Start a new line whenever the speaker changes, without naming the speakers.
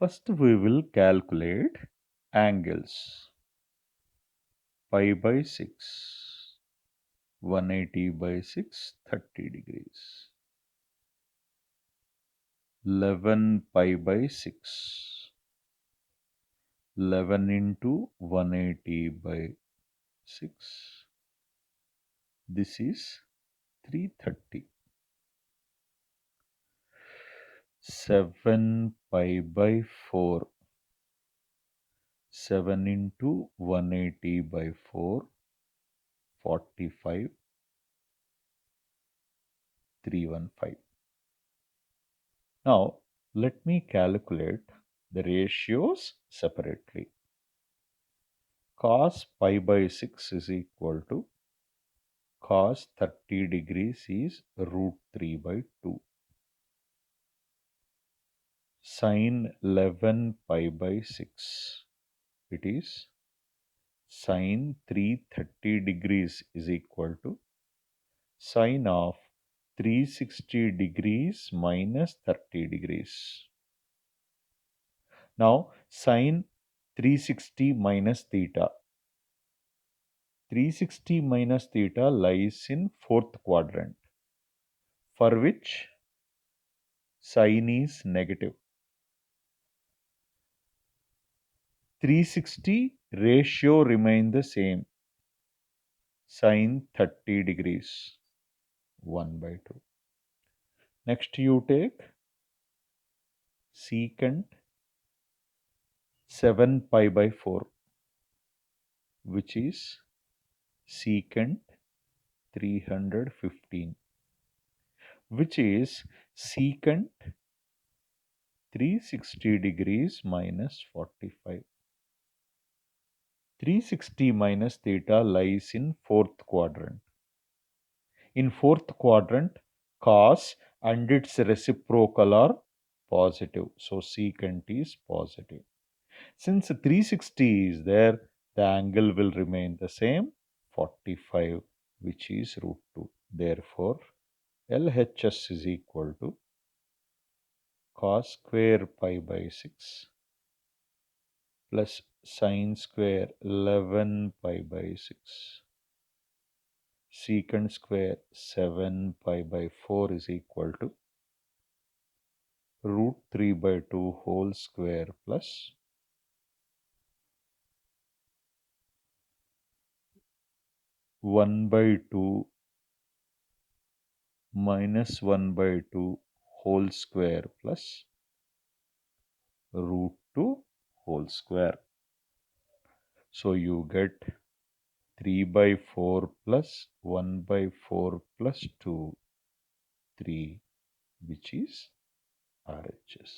First we will calculate angles. Pi by 6, 180 by 6, 30 degrees. 11 pi by 6, 11 into 180 by 6. This is 330. 7 pi by 4, 7 into 180 by 4, 45, 315. Now, let me calculate the ratios separately. Cos pi by 6 is equal to cos 30 degrees is root 3 by 2. Sin 11 pi by 6, it is sin 330 degrees is equal to sin of 360 degrees minus 30 degrees. Now, sin 360 minus theta. 360 minus theta lies in fourth quadrant, for which sin is negative. 360 ratio remain the same, sin 30 degrees, 1 by 2. Next you take secant 7 pi by 4, which is secant 315, which is secant 360 degrees minus 45. 360 minus theta lies in fourth quadrant. In fourth quadrant, cos and its reciprocal are positive. So secant is positive. Since 360 is there, the angle will remain the same, 45, which is root 2. Therefore, LHS is equal to cos square pi by 6 plus sin square 11 pi by 6. Secant square 7 pi by 4 is equal to root 3 by 2 whole square plus 1 by 2 minus 1 by 2 whole square plus root 2 whole square. So you get 3 by 4 plus 1 by 4 plus 2, 3, which is RHS.